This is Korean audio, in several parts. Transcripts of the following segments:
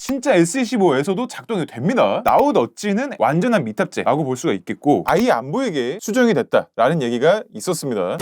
진짜 S25에서도 작동이 됩니다. 나웃 엣지는 완전한 미탑재라고 볼 수가 있겠고 아예 안 보이게 수정이 됐다라는 얘기가 있었습니다.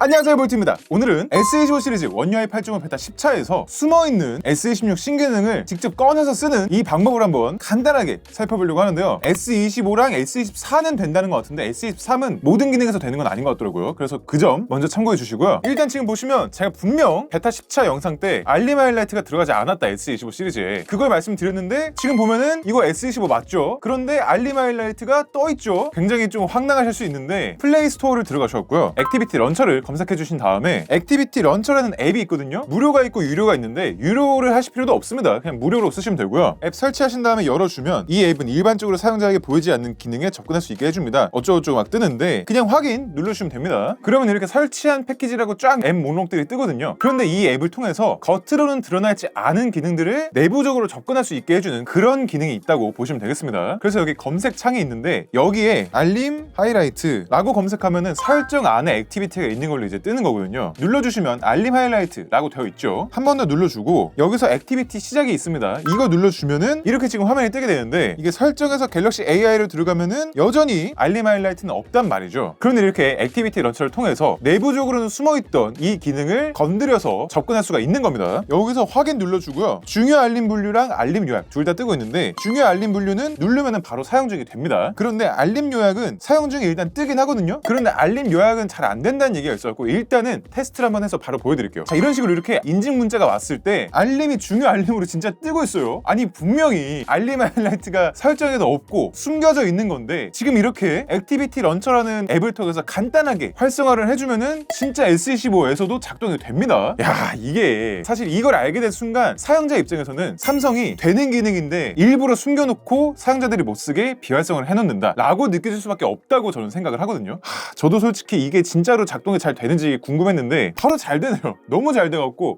안녕하세요, 볼트입니다. 오늘은 S25 시리즈 One UI 8.5 베타 10차에서 숨어있는 S26 신기능을 직접 꺼내서 쓰는 이 방법을 한번 간단하게 살펴보려고 하는데요. S25랑 S24는 된다는 것 같은데 S23은 모든 기능에서 되는 건 아닌 것 같더라고요. 그래서 그 점 먼저 참고해 주시고요. 일단 지금 보시면 제가 분명 베타 10차 영상 때 알림 하이라이트가 들어가지 않았다, S25 시리즈에. 그걸 말씀드렸는데 지금 보면은 이거 S25 맞죠? 그런데 알림 하이라이트가 떠있죠? 굉장히 좀 황당하실 수 있는데 플레이 스토어를 들어가셨고요. 액티비티 런처를 검색해 주신 다음에 액티비티 런처라는 앱이 있거든요. 무료가 있고 유료가 있는데 유료를 하실 필요도 없습니다. 그냥 무료로 쓰시면 되고요. 앱 설치하신 다음에 열어주면 이 앱은 일반적으로 사용자에게 보이지 않는 기능에 접근할 수 있게 해줍니다. 어쩌고저쩌고 막 뜨는데 그냥 확인 눌러주시면 됩니다. 그러면 이렇게 설치한 패키지라고 쫙 앱 목록들이 뜨거든요. 그런데 이 앱을 통해서 겉으로는 드러나지 않은 기능들을 내부적으로 접근할 수 있게 해주는 그런 기능이 있다고 보시면 되겠습니다. 그래서 여기 검색 창이 있는데 여기에 알림 하이라이트라고 검색하면은 설정 안에 액티비티가 있는 걸로 이제 뜨는 거거든요. 눌러주시면 알림 하이라이트라고 되어 있죠. 한 번 더 눌러주고 여기서 액티비티 시작이 있습니다. 이거 눌러주면은 이렇게 지금 화면이 뜨게 되는데 이게 설정에서 갤럭시 AI로 들어가면은 여전히 알림 하이라이트는 없단 말이죠. 그런데 이렇게 액티비티 런처를 통해서 내부적으로는 숨어있던 이 기능을 건드려서 접근할 수가 있는 겁니다. 여기서 확인 눌러주고요. 중요 알림 분류랑 알림 요약 둘 다 뜨고 있는데 중요 알림 분류는 누르면은 바로 사용 중이 됩니다. 그런데 알림 요약은 사용 중에 일단 뜨긴 하거든요. 그런데 알림 요약은 잘 안 된다는 얘기가 있었고 일단은 테스트를 한번 해서 바로 보여드릴게요. 자, 이런 식으로 이렇게 인증 문자가 왔을 때 알림이 중요 알림으로 진짜 뜨고 있어요. 아니 분명히 알림 하이라이트가 설정에도 없고 숨겨져 있는 건데 지금 이렇게 액티비티 런처라는 앱을 통해서 간단하게 활성화를 해주면은 진짜 S25에서도 작동이 됩니다. 야, 이게 사실 이걸 알게 된 순간 사용자 입장에서는 삼성이 되는 기능인데 일부러 숨겨놓고 사용자들이 못쓰게 비활성화를 해놓는다 라고 느껴질 수밖에 없다고 저는 생각을 하거든요. 저도 솔직히 이게 진짜로 작동이 잘 되는지 궁금했는데 바로 잘 되네요. 너무 잘 돼갖고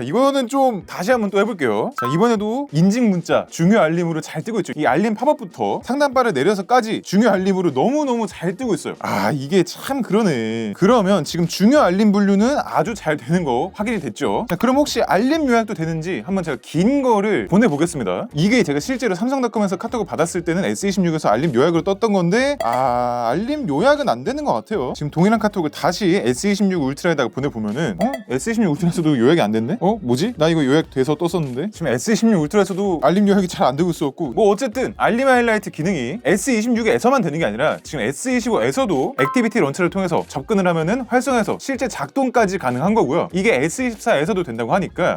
이거는 좀 다시 한번 또 해볼게요. 자, 이번에도 인증 문자 중요 알림으로 잘 뜨고 있죠. 이 알림 팝업부터 상단바를 내려서까지 중요 알림으로 너무너무 잘 뜨고 있어요. 이게 참 그러네. 그러면 지금 중요 알림 분류는 아주 잘 되는 거 확인이 됐죠. 자, 그럼 혹시 알림 요약도 되는지 한번 제가 긴 거를 보내보겠습니다. 이게 제가 실제로 삼성닷컴에서 카톡을 받았을 때는 S26에서 알림 요약으로 떴던 건데 알림 요약은 안 되는 것 같아요. 지금 동일한 카톡을 다시 S26 울트라에다가 보내보면은 S26 울트라에서도 요약이 안 됐네? 뭐지? 나 이거 요약 돼서 떴었는데 지금 S26 울트라에서도 알림 요약이 잘 안 되고 있었고 뭐 어쨌든 알림 하이라이트 기능이 S26에서만 되는 게 아니라 지금 S25에서도 액티비티 런처를 통해서 접근을 하면은 활성화해서 실제 작동까지 가능한 거고요. 이게 S24에서도 된다고 하니까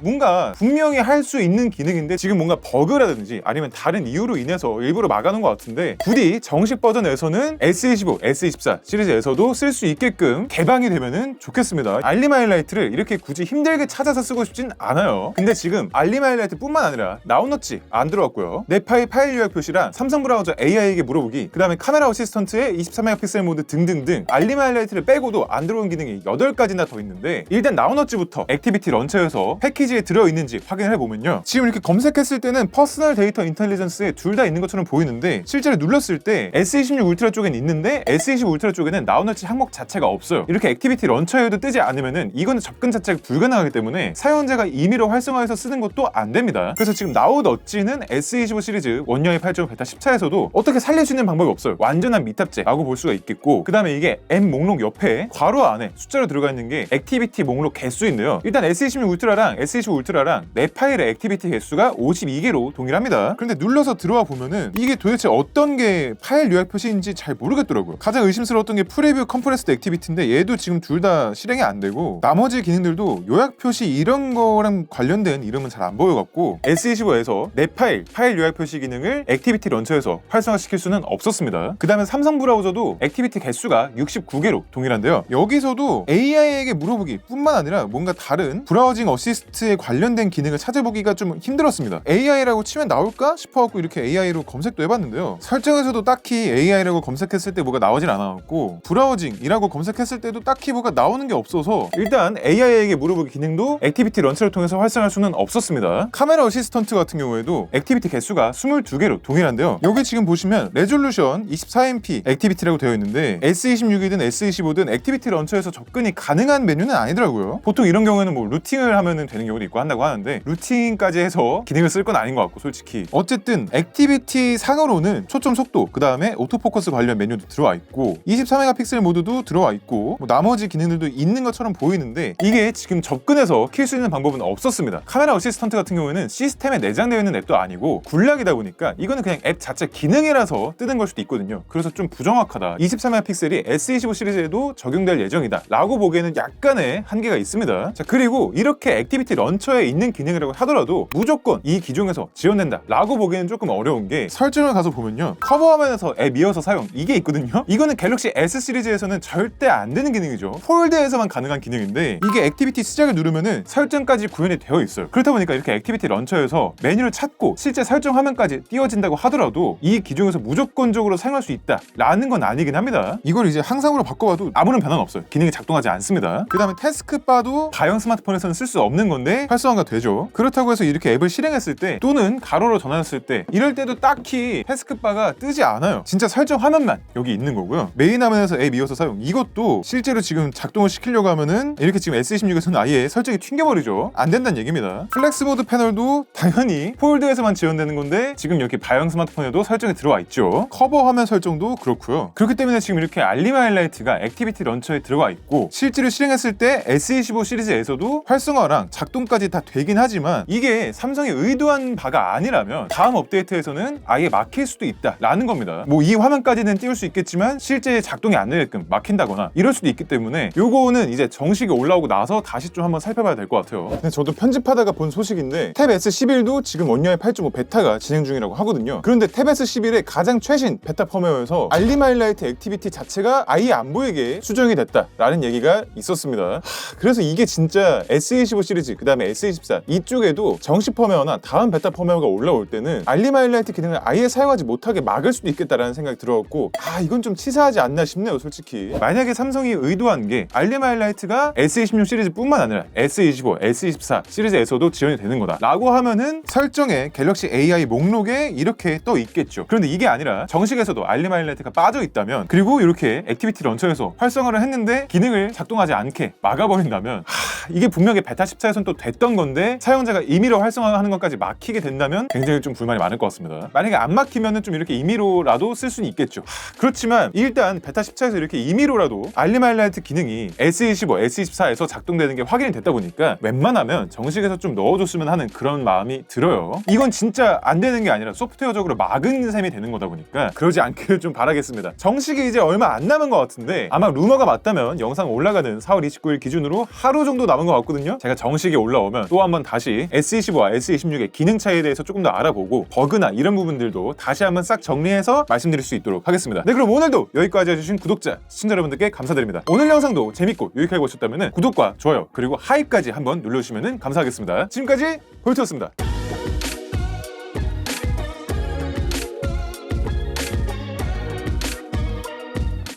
뭔가 분명히 할 수 있는 기능인데 지금 뭔가 버그라든지 아니면 다른 이유로 인해서 일부러 막아놓은 것 같은데 부디 정식 버전에서는 S25, S24 시리즈에서도 쓸 수 있게끔 개방이 되면은 좋겠습니다. 알림 하이라이트를 이렇게 굳이 힘들게 찾아서 쓰고 싶진 않아요. 근데 지금 알림 하이라이트 뿐만 아니라 나웃 엣지 안 들어왔고요. 내 파일 요약 표시랑 삼성 브라우저 AI에게 물어보기, 그 다음에 카메라 어시스턴트의 24메가픽셀 모드 등등등 알림 하이라이트를 빼고도 안 들어온 기능이 8가지나 더 있는데 일단 나웃 엣지부터 액티비티 런처에서 패키지에 들어있는지 확인을 해보면요. 지금 이렇게 검색했을 때는 퍼스널 데이터 인텔리전스에 둘 다 있는 것처럼 보이는데 실제로 눌렀을 때 S26 울트라 쪽엔 있는데 S25 울트라 쪽에는 나웃 엣지 항목 자체가 없어요. 이렇게 액티비티 런처에도 뜨지 않으면은 이거는 접근 자체가 불가능하기 때문에 사용자가 임의로 활성화해서 쓰는 것도 안 됩니다. 그래서 지금 나웃 엣지는 S25 시리즈 One UI 8.5 베타 10차에서도 어떻게 살릴 수 있는 방법이 없어요. 완전한 미탑재라고 볼 수가 있겠고 그 다음에 이게 앱 목록 옆에 괄호 안에 숫자로 들어가 있는 게 액티비티 목록 개수인데요. 일단 S26 울트라랑 S25 울트라랑 내 파일의 액티비티 개수가 52개로 동일합니다. 그런데 눌러서 들어와 보면은 이게 도대체 어떤 게 파일 요약 표시인지 잘 모르겠더라고요. 가장 의심스러웠던 게 프리뷰 컴프레스드 액티비티인데 얘도 지금 둘 다 실행이 안 되고 나머지 기능들도 요약 표시 이런 거랑 관련된 이름은 잘 안 보여갖고 S25에서 내 파일 요약 표시 기능을 액티비티 런처에서 활성화시킬 수는 없었습니다. 그 다음에 삼성 브라우저도 액티비티 개수가 69개로 동일한데요. 여기서도 AI에게 물어보기 뿐만 아니라 뭔가 다른 브라우징 어시스트에 관련된 기능을 찾아보기가 좀 힘들었습니다. AI라고 치면 나올까 싶어갖고 이렇게 AI로 검색도 해봤는데요. 설정에서도 딱히 AI라고 검색했을 때 뭐가 나오진 않아갖고 브라우징이라고 검색했을 활성화했을 때도 딱히 뭐가 나오는 게 없어서 일단 AI에게 물어보기 기능도 액티비티 런처를 통해서 활성화할 수는 없었습니다. 카메라 어시스턴트 같은 경우에도 액티비티 개수가 22개로 동일한데요. 여기 지금 보시면 레졸루션 24MP 액티비티라고 되어 있는데 S26이든 S25든 액티비티 런처에서 접근이 가능한 메뉴는 아니더라고요. 보통 이런 경우에는 뭐 루팅을 하면 되는 경우도 있고 한다고 하는데 루팅까지 해서 기능을 쓸 건 아닌 것 같고 솔직히 어쨌든 액티비티 상으로는 초점 속도 그 다음에 오토포커스 관련 메뉴도 들어와 있고 24메가픽셀 모드도 들어와 있고 뭐 나머지 기능들도 있는 것처럼 보이는데 이게 지금 접근해서 킬 수 있는 방법은 없었습니다. 카메라 어시스턴트 같은 경우에는 시스템에 내장되어 있는 앱도 아니고 굴락이다 보니까 이거는 그냥 앱 자체 기능이라서 뜨는 걸 수도 있거든요. 그래서 좀 부정확하다. 24메가픽셀이 S25 시리즈에도 적용될 예정이다 라고 보기에는 약간의 한계가 있습니다. 자, 그리고 이렇게 액티비티 런처에 있는 기능이라고 하더라도 무조건 이 기종에서 지원된다 라고 보기에는 조금 어려운 게 설정을 가서 보면요, 커버 화면에서 앱 이어서 사용 이게 있거든요. 이거는 갤럭시 S 시리즈에서는 절대 안 되는 기능이죠. 폴드에서만 가능한 기능인데 이게 액티비티 시작을 누르면은 설정까지 구현이 되어 있어요. 그렇다 보니까 이렇게 액티비티 런처에서 메뉴를 찾고 실제 설정 화면까지 띄워진다고 하더라도 이 기종에서 무조건적으로 사용할 수 있다 라는 건 아니긴 합니다. 이걸 이제 항상으로 바꿔봐도 아무런 변화는 없어요. 기능이 작동하지 않습니다. 그 다음에 태스크바도 가형 스마트폰에서는 쓸 수 없는 건데 활성화가 되죠. 그렇다고 해서 이렇게 앱을 실행했을 때 또는 가로로 전환했을 때 이럴 때도 딱히 태스크바가 뜨지 않아요. 진짜 설정 화면만 여기 있는 거고요. 메인 화면에서 앱 이어서 사용 이것도 실제로 지금 작동을 시키려고 하면은 이렇게 지금 S26에서는 아예 설정이 튕겨버리죠. 안 된다는 얘기입니다. 플렉스보드 패널도 당연히 폴드에서만 지원되는 건데 지금 여기 가형 스마트폰에도 설정이 들어와 있죠. 커버 화면 설정도 그렇고요. 그렇기 때문에 지금 이렇게 알림 하이라이트가 액티비티 런처에 들어가 있고 실제로 실행했을 때 S25 시리즈에서도 활성화랑 작동까지 다 되긴 하지만 이게 삼성이 의도한 바가 아니라면 다음 업데이트에서는 아예 막힐 수도 있다 라는 겁니다. 뭐 이 화면까지는 띄울 수 있겠지만 실제 작동이 안 되게끔 막힌다거나 이럴 수도 있기 때문에 요거는 이제 정식이 올라오고 나서 다시 좀 한번 살펴봐야 될 것 같아요. 근데 저도 편집하다가 본 소식인데 탭 S11도 지금 원UI 8.5 베타가 진행 중이라고 하거든요. 그런데 탭 S11의 가장 최신 베타 펌웨어에서 알림 하이라이트 액티비티 자체가 아예 안 보이게 수정이 됐다라는 얘기가 있었습니다. 그래서 이게 진짜 S25 시리즈 그 다음에 S24 이쪽에도 정식 펌웨어나 다음 베타 펌웨어가 올라올 때는 알림 하이라이트 기능을 아예 사용하지 못하게 막을 수도 있겠다라는 생각이 들어갖고 이건 좀 치사하지 않나 싶네요 솔직히. 만약에 삼성이 의도한 게 알림 하이라이트가 S26 시리즈뿐만 아니라 S25, S24 시리즈에서도 지원이 되는 거다 라고 하면은 설정에 갤럭시 AI 목록에 이렇게 떠 있겠죠. 그런데 이게 아니라 정식에서도 알림 하이라이트가 빠져 있다면 그리고 이렇게 액티비티 런처에서 활성화를 했는데 기능을 작동하지 않게 막아버린다면 이게 분명히 베타 14에서는 또 됐던 건데 사용자가 임의로 활성화하는 것까지 막히게 된다면 굉장히 좀 불만이 많을 것 같습니다. 만약에 안 막히면은 좀 이렇게 임의로라도 쓸 수는 있겠죠. 그렇지만 일단 베타 14에서 이렇게 임의로라도 알림 하이라이트 기능이 S25, S24에서 작동되는 게 확인이 됐다 보니까 웬만하면 정식에서 좀 넣어줬으면 하는 그런 마음이 들어요. 이건 진짜 안 되는 게 아니라 소프트웨어적으로 막은 셈이 되는 거다 보니까 그러지 않기를 좀 바라겠습니다. 정식이 이제 얼마 안 남은 것 같은데 아마 루머가 맞다면 영상 올라가는 4월 29일 기준으로 하루 정도 남은 것 같거든요. 제가 정식이 올라오면 또 한번 다시 S25와 S26의 기능 차이에 대해서 조금 더 알아보고 버그나 이런 부분들도 다시 한번 싹 정리해서 말씀드릴 수 있도록 하겠습니다. 네, 그럼 오늘도 여기까지 해주신 구독자, 시청자 여러분들께 감사드립니다. 오늘 영상도 재밌고 유익하게 보셨다면 구독과 좋아요 그리고 하이까지 한번 눌러주시면 감사하겠습니다. 지금까지 볼트였습니다.